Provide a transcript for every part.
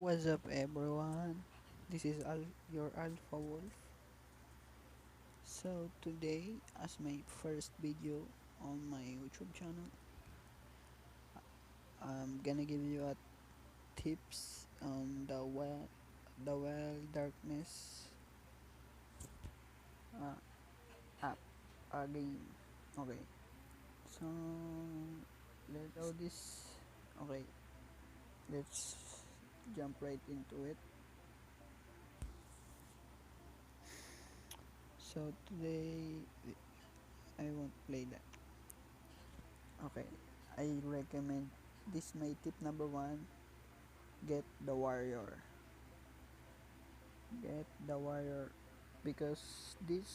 What's up, everyone? This is your Alpha Wolf. So today, as my first video on my YouTube channel, I'm gonna give you a tips on the wild darkness uh, app game. Okay, so let's go this. Okay, let's jump right into it. So today, I won't play that. Okay, I recommend this. My tip number one: get the warrior. Get the warrior because this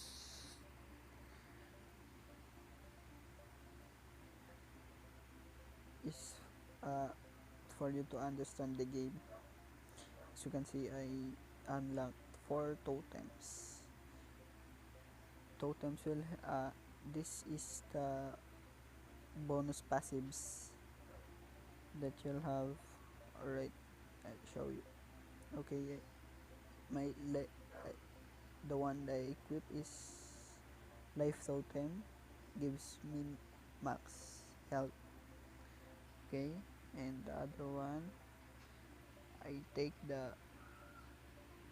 is for you to understand the game. As you can see, I unlocked 4 totems. Totems will this is the bonus passives that you'll have. Alright, I'll show you. Okay, my the one that I equip is life totem, gives me max health. Okay, and the other one, I take the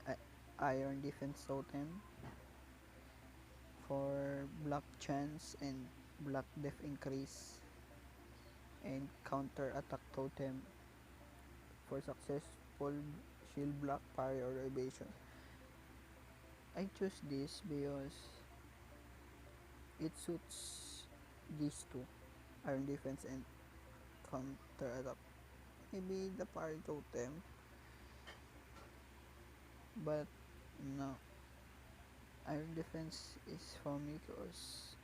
uh, iron defense totem for block chance and block def increase, and counter attack totem for successful shield block, parry, or evasion. I choose this because it suits these two, iron defense and counter attack. Maybe the parry totem, but no, iron defense is for me because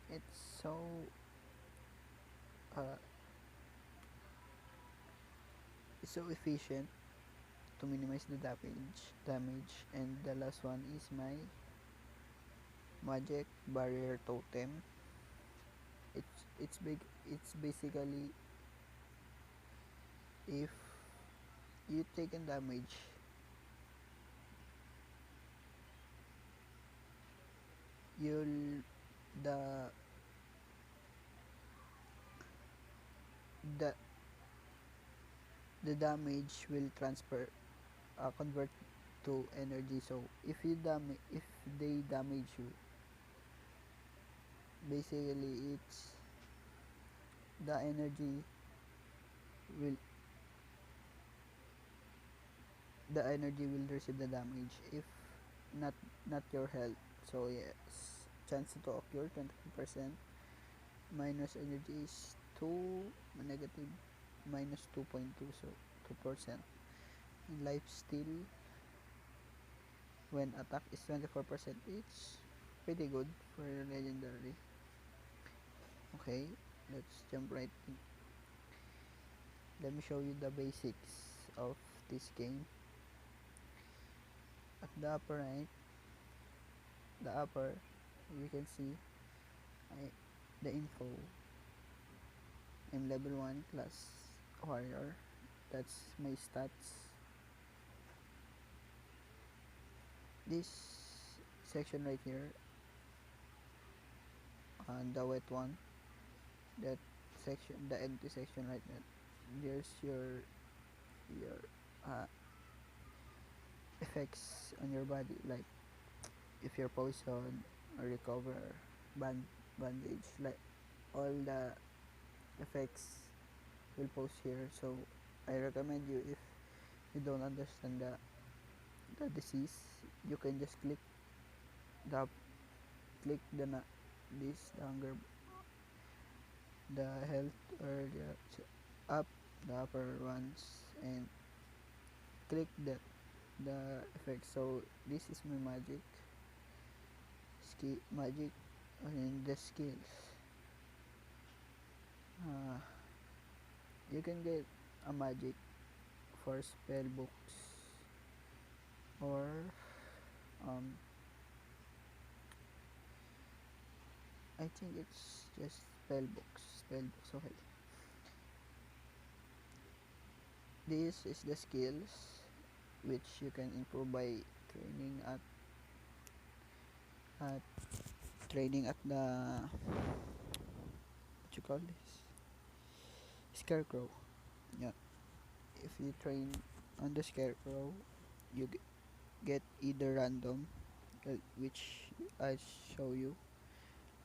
it's uh, so efficient to minimize the damage. And the last one is my magic barrier totem. It's basically, if you taken damage, you'll the the the damage will convert to energy. So if they damage you, basically it's the energy will will receive the damage, if not your health. So yes, chance to occur 25%, minus energy is 2, negative minus 2.2, so 2%. And life steal when attack is 24%, it's pretty good for legendary. Okay, let's jump right in. Let me show you the basics of this game. At the upper right, the upper, you can see I, the info. I'm level 1 class warrior. That's my stats. This section right here, the wet one, that section, the empty section right there, there's your uh, effects on your body, like if you're poisoned or recover, bandage, like all the effects will post here. So I recommend you, if you don't understand the disease, you can just the this, the hunger, the health, or up the upper ones, and click the effect. So this is my magic, and the skills. uh, you can get a magic for spell books, or um I think it's just spell books. Okay, this is the skills. which you can improve by training at training at the what you call this scarecrow. Yeah, if you train on the scarecrow, you get either random, which I show you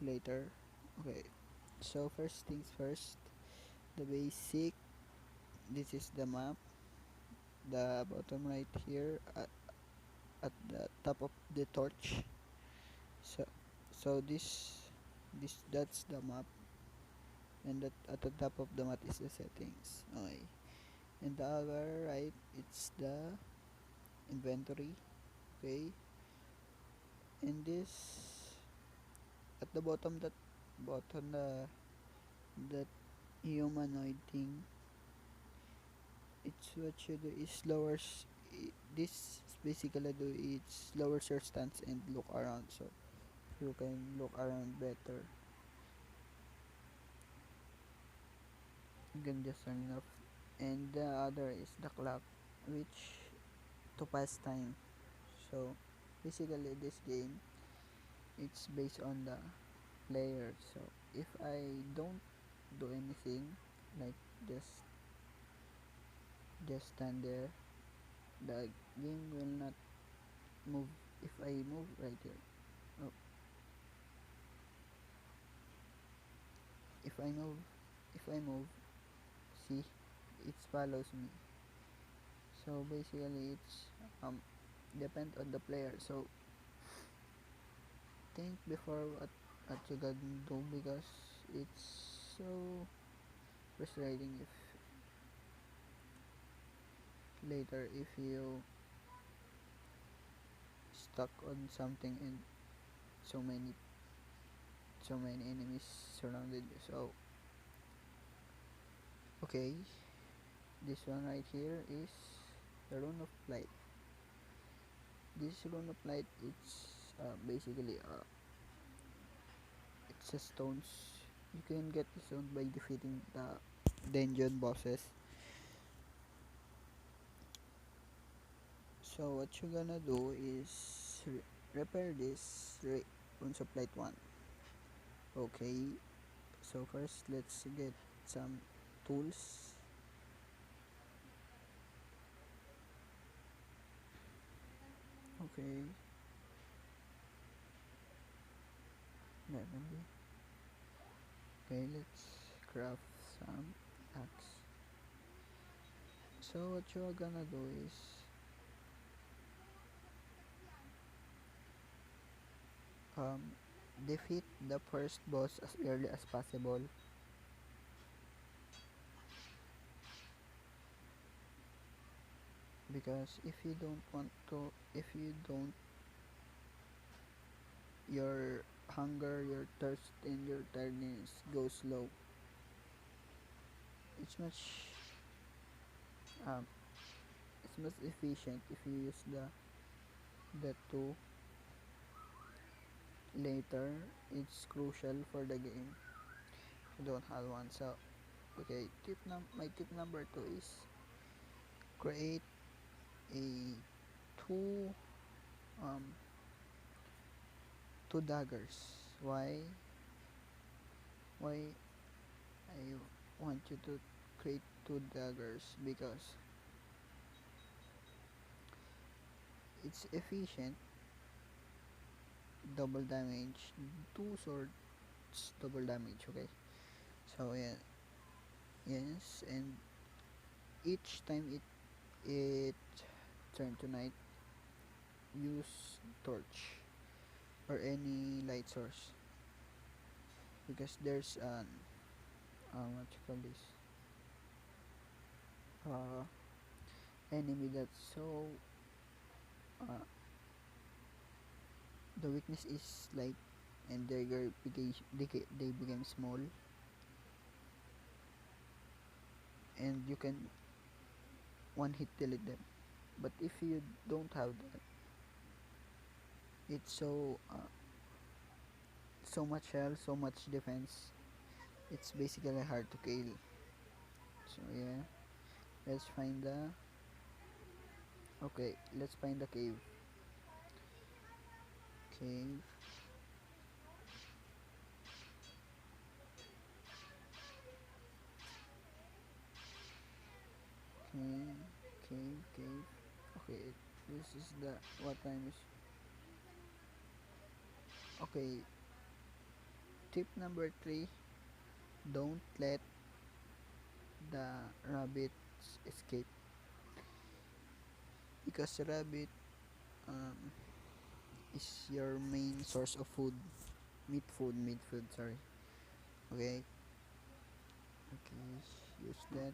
later. Okay, so first things first, the basic. This is the map. The bottom right here at the top of the torch. So this that's the map, and that at the top of the map is the settings. Okay, and the other right, it's the inventory. Okay, and this at the bottom, that bottom that humanoid thing, it's what you do is this basically do it's lowers your stance and look around, so you can look around better. You can just turn it off. And the other is the clock, which to pass time. So basically this game, it's based on the player. So if I don't do anything, like just stand there, the game will not move. If I move right here, oh, if I move, if I move, see, it follows me. So basically, it's depend on the player. So think before what you gonna do, because it's so frustrating if later if you stuck on something and so many so many enemies surrounded you. So okay, this one right here is the rune of light. This rune of light, it's basically it's a stones. You can get the stone by defeating the dungeon bosses. So what you're gonna do is repair this runes of light one. Okay, so first let's get some tools. Okay, definitely. Okay, let's craft some axe. So what you're gonna do is um, defeat the first boss as early as possible, because if you don't want to, if you don't, your hunger, your thirst, and your tiredness go slow. It's um, much efficient if you use the two later. It's crucial for the game. You don't have one. So okay, my tip number two is create a two um two daggers. Why I want you to create two daggers? Because it's efficient, double damage, two swords, double damage. Okay, so yeah, yes, and each time it turn to night, use torch or any light source, because there's an what you call this uh enemy that's so uh, the weakness is light, and they become small, and you can one hit delete them. But if you don't have that, it's so much health, so much defense, it's basically hard to kill. So yeah, let's find the Okay, let's find the cave. Cave. Cave. Cave. Okay, this is the what time is. Okay, tip number 3: don't let the rabbits escape, because rabbit um, is your main source of food. Meat food, sorry. Okay, okay, use that.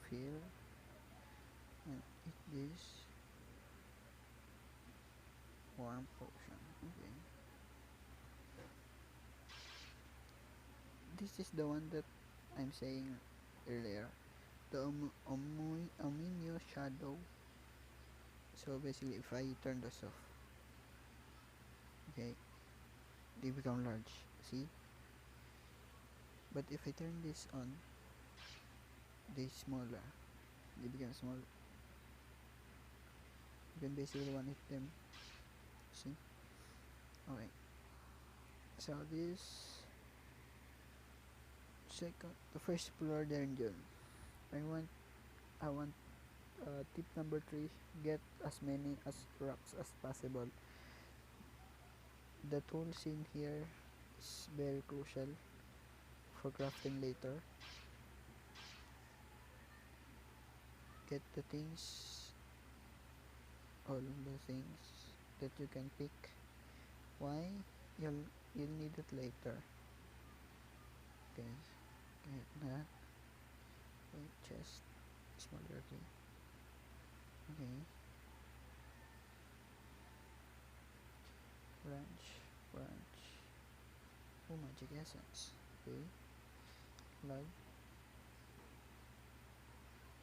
Fill and eat this warm potion. Okay, this is the one that I'm saying earlier, the ominous shadow. So basically, if I turn this off, okay, they become large. See, but if I turn this on, they smaller. They become small. You can basically one hit them. See, okay. So this second, the first floor dungeon. I want, I want. Tip number 3: get as many as rocks as possible. The tools in here is very crucial for crafting later. Get the things, all the things that you can pick. Why? You'll need it later. Okay, get that. Wait, chest, smaller thing. Okay, branch, branch. Oh, magic essence. Okay, log,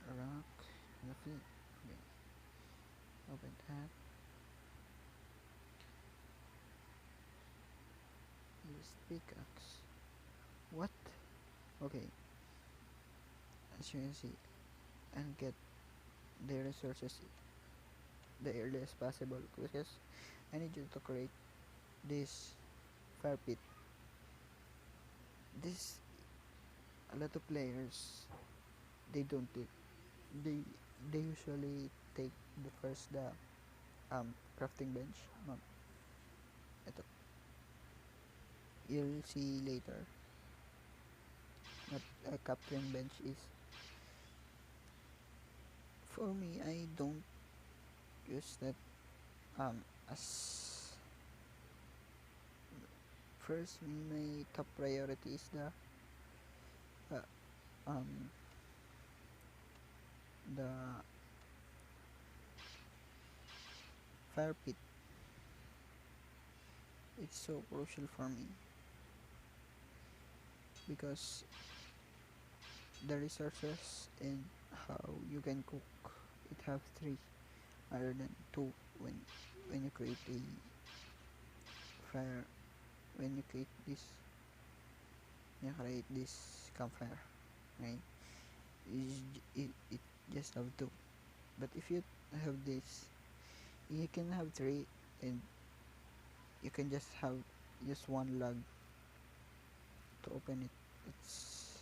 rock, and a flint. Okay, open that. Use pickaxe. What? Okay, as you can see, and get the resources the earliest possible, because I need you to create this fire pit. This, a lot of players, they don't do, they they usually take the first the crafting bench. No, ito, you'll see later what a crafting bench is. For me, I don't use that as first. My top priority is uh, um the fire pit. It's so crucial for me because the resources and how you can cook, it have 3 other than 2 when you create a fire, when you create this campfire, right? It just have 2, but if you have this, you can have 3, and you can just have just 1 log to open it. It's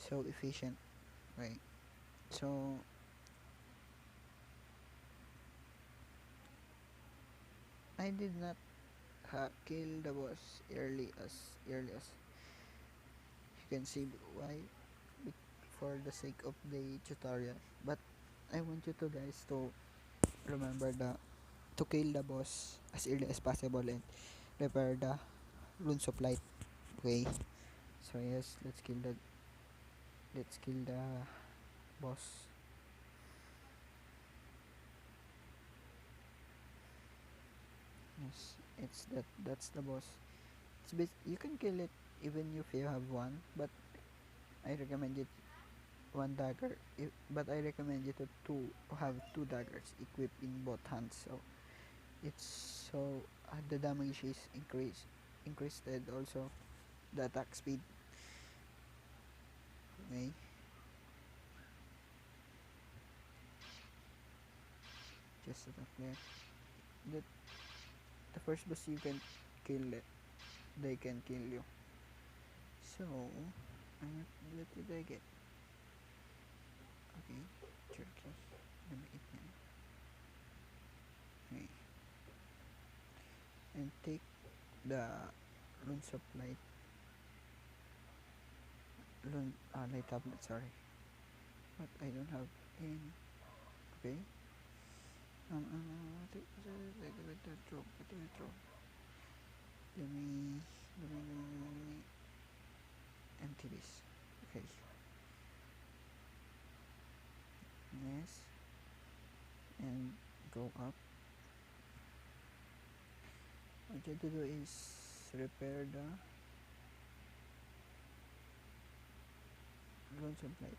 so efficient, right? So I did not kill the boss early as you can see. Why? For the sake of the tutorial, but I want you to guys to remember to kill the boss as early as possible and prepare the runes of light. Okay, so yes, let's kill the boss. Yes, that's the boss. You can kill it even if you have one, but I recommend it 1 dagger. But I recommend you to have 2 daggers equipped in both hands. So it's so the damage is increased, and also the attack speed. Okay, just attack them. The, the first boss you can kill it, they can kill you. So, what did I get? Okay, turkey. Let me eat them. Okay. And take the runes of light. Light tablet, sorry. But I don't have any. Okay. Take the drop. Let me empty this. Okay. Yes. And go up. What you have to do is repair the lonesome light.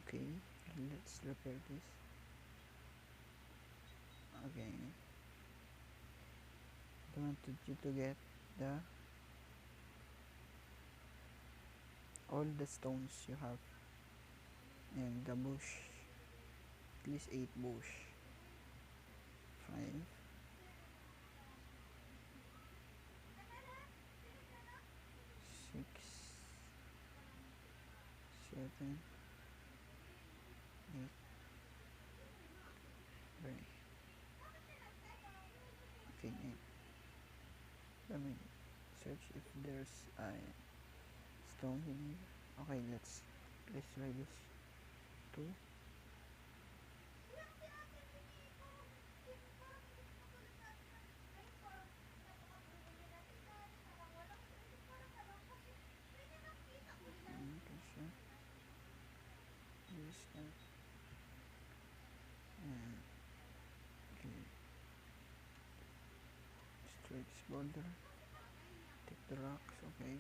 Okay, let's repair this. Okay. I wanted you to get the all the stones you have and the bush. At least 8 bush. 5, 6, 7, 8. Right. Okay, 8. Let me search if there's a stone in here. Okay, let's try this. 2. Okay, sure. This and okay, destroy this boulder. Take the rocks, okay,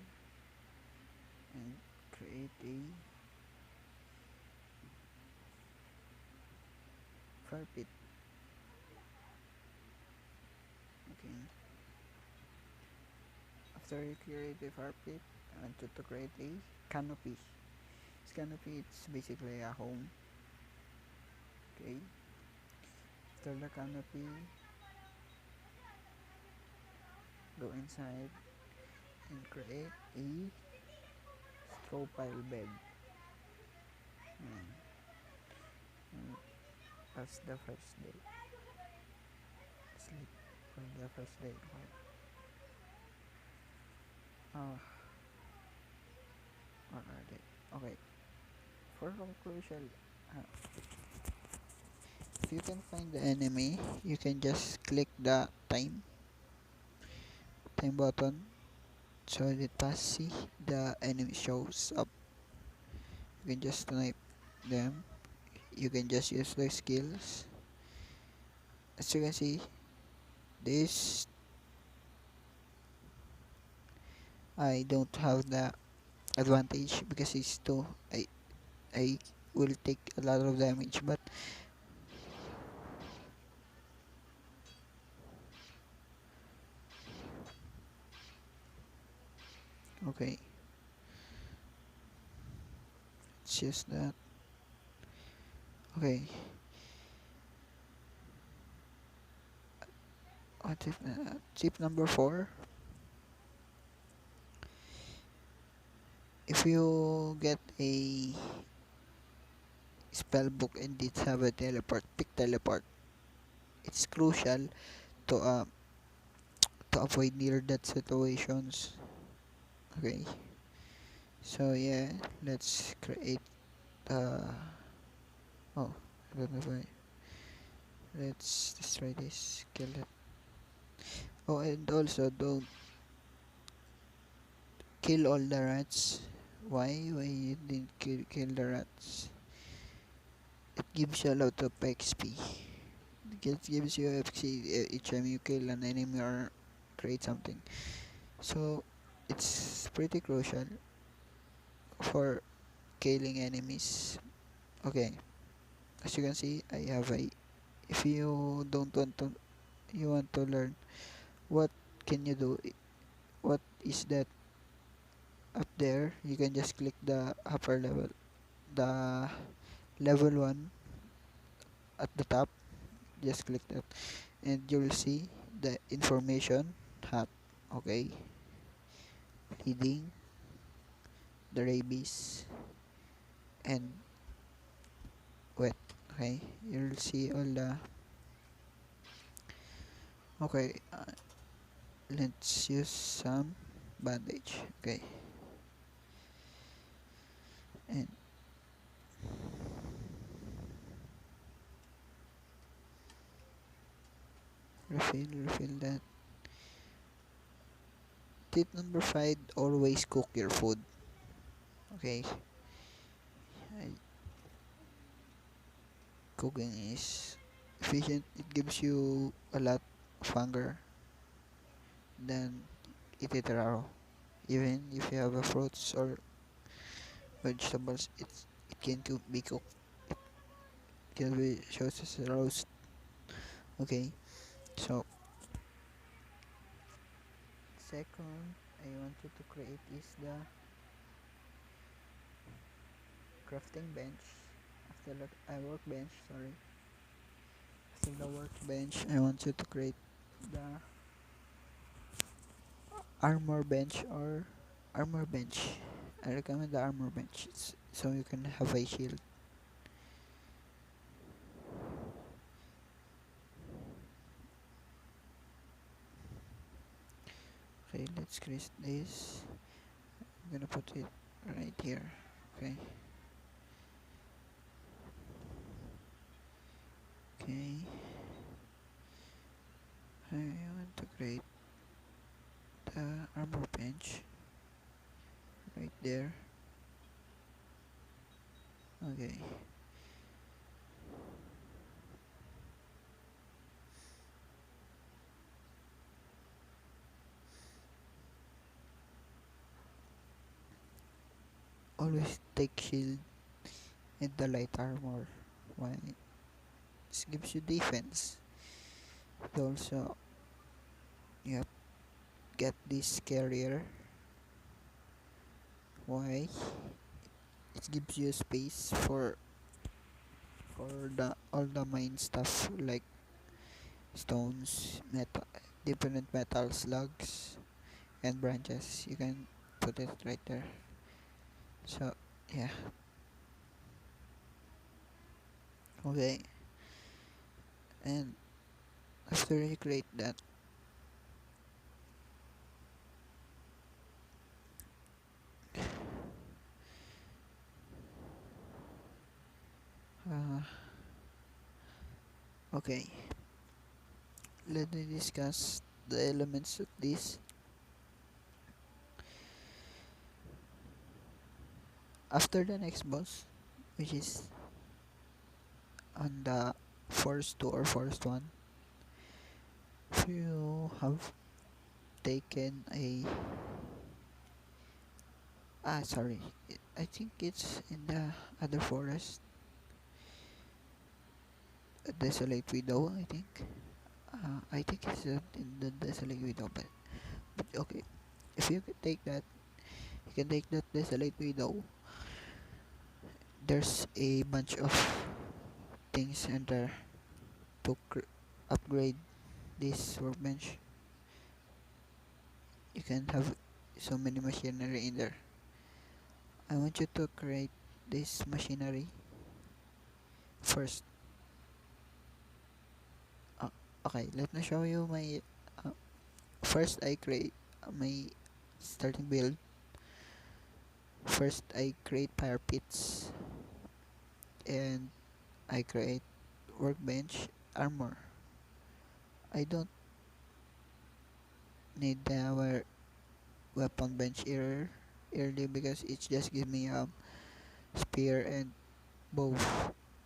and create a fire pit. Okay. After you create a fire pit, I want you to create a canopy. This canopy, it's basically a home. Okay. After the canopy, go inside and create a straw pile bed. And, and that's the first day. Sleep for the first day. Okay. What are they? Okay. For conclusion, uh, if you can find the enemy, you can just click the time button so that past see the enemy shows up. You can just snipe them. You can just use their skills. As you can see, this I don't have the advantage because it's too I will take a lot of damage, but okay, it's just that. Okay, tip number 4: if you get a spell book and it have a teleport, pick teleport. It's crucial to avoid near death situations. Okay, so yeah, let's create oh, I don't know if I let's destroy this, kill it. Oh, and also don't kill all the rats. Why you didn't kill the rats? It gives you a lot of XP. It gives you XP each time you kill an enemy or create something. So it's pretty crucial for killing enemies. Okay, as you can see, I have a. If you don't want to, you want to learn what can you do? What is that up there? You can just click the upper level, the level 1 at the top. Just click that, and you will see the information hot. Okay, feeding, the rabies, and wet. Okay, you'll see all the. Okay, let's use some bandage. Okay, and refill that. Tip number 5: always cook your food. Okay, cooking is efficient. It gives you a lot of hunger than eat it raw. Even if you have a fruits or vegetables, it can be cooked. It can be shows as a roast. Okay, so second I wanted to create is the crafting bench. After that, I workbench. Sorry, after the workbench, I wanted to create the armor bench or armor bench. I recommend the armor bench so you can have a shield. Okay, let's create this. I'm gonna put it right here. Okay. Okay. I want to create the armor bench right there. Okay. Always take shield and the light armor. Why? This gives you defense. You also you have get this carrier. Why? It gives you space for the all the mine stuff like stones, metal, different metal slugs, and branches. You can put it right there. So yeah, okay. And after you create that, uh, okay, let me discuss the elements of this. After the next boss, which is on the forest 2 or forest 1, if you have taken a sorry, I think it's in the other forest, Desolate Widow. I think it's in the Desolate Widow, but okay. If you can take that, you can take that Desolate Widow. There's a bunch of things in there to upgrade this workbench. You can have so many machinery in there. I want you to create this machinery first. Uh, okay, let me show you my. Uh, First, I create my starting build. First, I create fire pits and I create workbench armor. I don't need the weapon bench early because it just gives me spear and bow.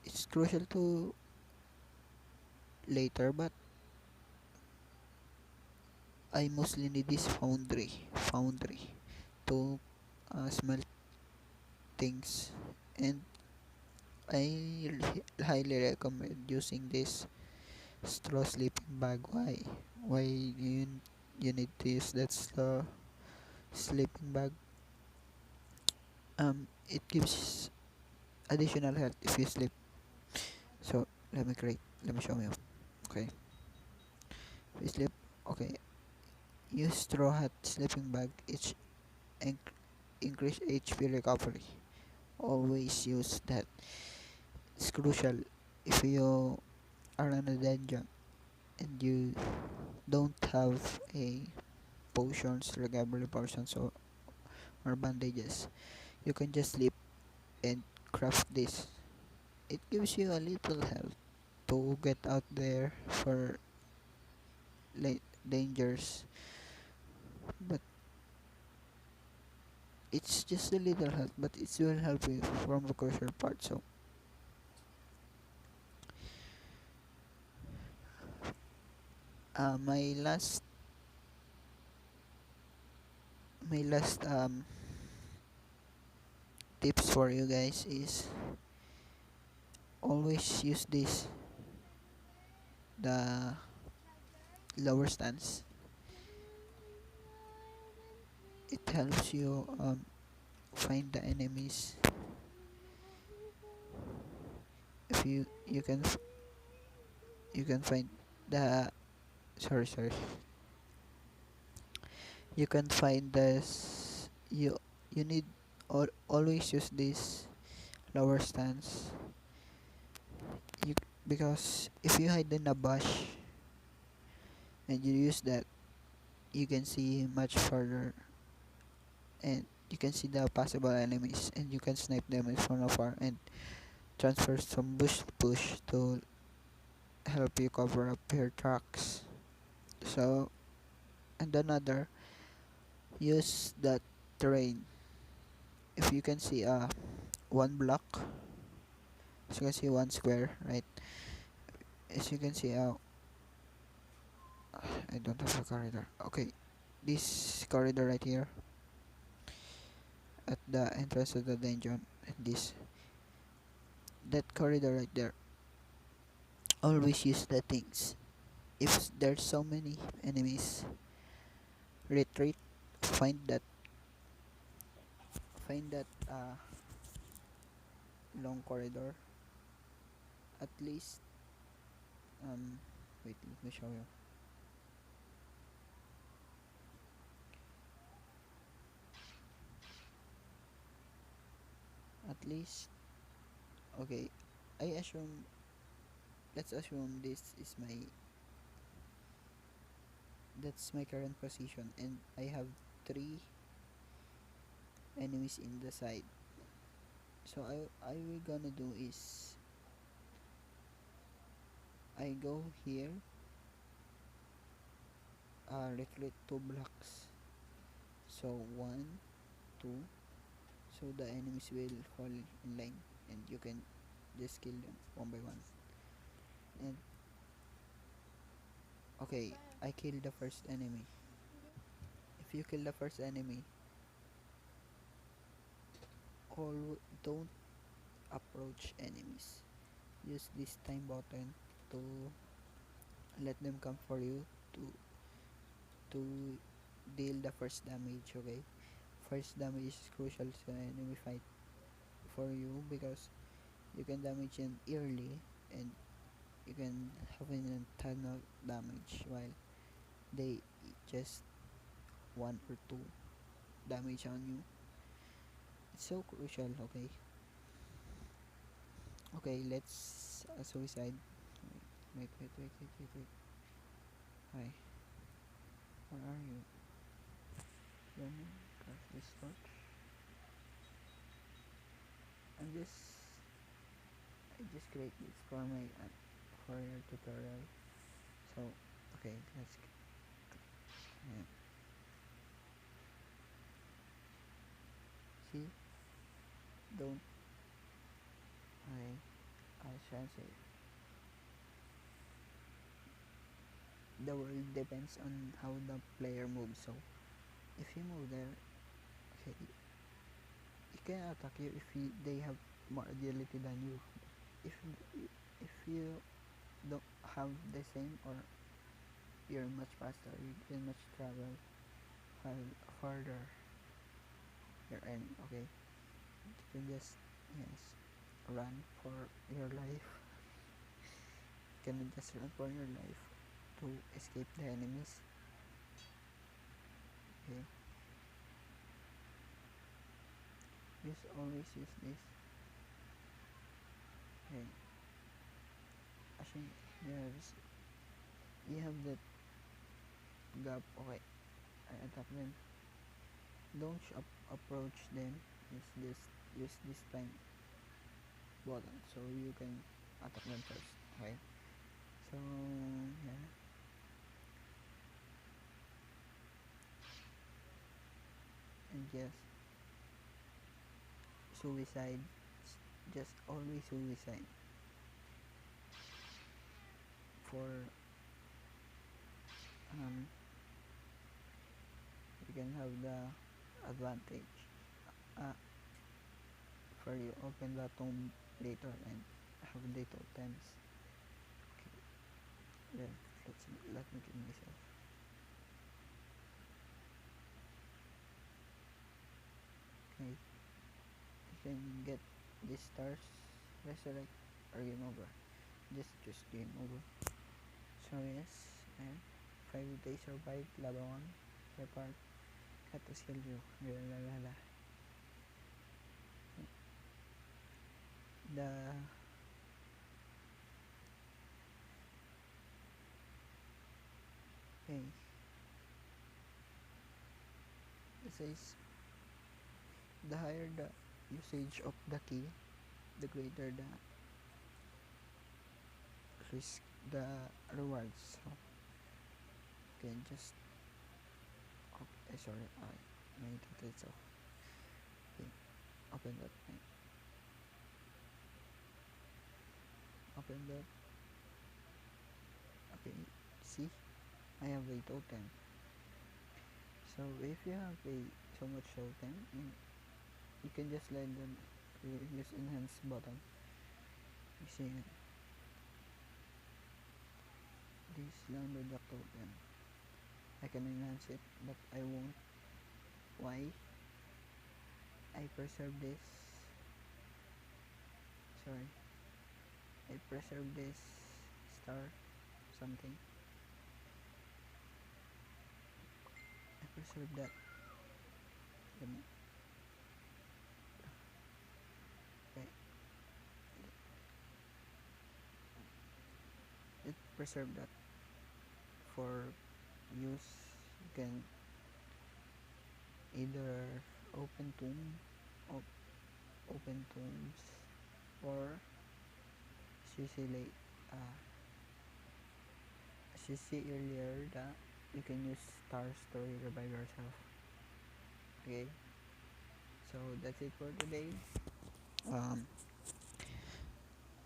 It's crucial to later, but I mostly need this foundry to smelt things, and I highly recommend using this straw sleeping bag. Why? Why you? you need to use that sleeping bag. It gives additional health if you sleep. So let me show you. Okay, if you sleep, okay, use straw hat sleeping bag. Inc- increase HP recovery. Always use that. It's crucial if you are in a dungeon and you don't have a potions, recovery potions, or bandages. You can just sleep and craft this. It gives you a little help to get out there for dangers, but it's just a little help, but it will help you from the crucial part. So, my last tips for you guys is always use the lower stance. It helps you find the enemies. If you can find the sorry, you can find this. You need always use this lower stance. You Because if you hide in a bush and you use that, you can see much further, and you can see the possible enemies, and you can snipe them from afar and transfer some bush push to help you cover up your tracks. So, and another, use that terrain. If you can see one block, as you can see one square, right? As you can see, I don't have a corridor. Okay, this corridor right here at the entrance of the dungeon, and this that corridor right there. Always use the things. If there's so many enemies, retreat. Find that find that long corridor. At least wait, let me show you. At least, okay. I assume Let's assume this is my that's my current position, and I have three enemies in the side. So I will gonna do is I go here, retreat two blocks. So one, two, so the enemies will fall in line, and you can just kill them one by one. And okay, I kill the first enemy. If you kill the first enemy, all don't approach enemies. Use this time button to let them come for you to to deal the first damage. Okay, first damage is crucial to enemy fight for you because you can damage them early, and you can have an internal damage while they just one or two damage on you. It's so crucial. Okay, let's suicide. Wait. Hi, where are you? Learning craft this torch. I'm just I just create this for my for your tutorial. So okay, yeah. See, don't I shall say the world depends on how the player moves. So if you move there, okay, he can attack you if they have more agility than you. If if you don't have the same, or you're much faster, you can much travel farther your end. Okay, you can just, yes, run for your life. You can just run for your life to escape the enemies. Okay, always use this. Okay, actually, yes, you have that gap. Okay, I attack them. Don't approach them. Use this time button so you can attack them first. Okay, so yeah, and just suicide. Just always suicide for um you can have the advantage. Uh, for you open the tomb later and have the totems. Okay, let me kill myself. Okay, you can get these stars, resurrect, or game over. Just game over. So yes, and 5 days survive lava one. Repart. Got to skill you. La la la la. The okay. It says the higher the usage of the key, the greater the risk, the rewards. So you can just sorry, I made it so okay, open that thing. Open that. Okay, see, I have a totem. So if you have a so much totem, you can just let them use enhance button. You see this number the totem. I can enhance it, but I won't. Why? I preserve this. Sorry, I preserve this star something. I preserve that. Um, okay, it preserve that for use. You can either open tomb, op open tombs, or as you see late, as you see earlier that you can use stars to revive yourself. Okay, so that's it for today. Um,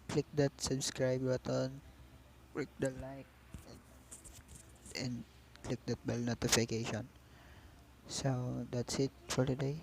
click that subscribe button, click the like, and click that bell notification. So that's it for today.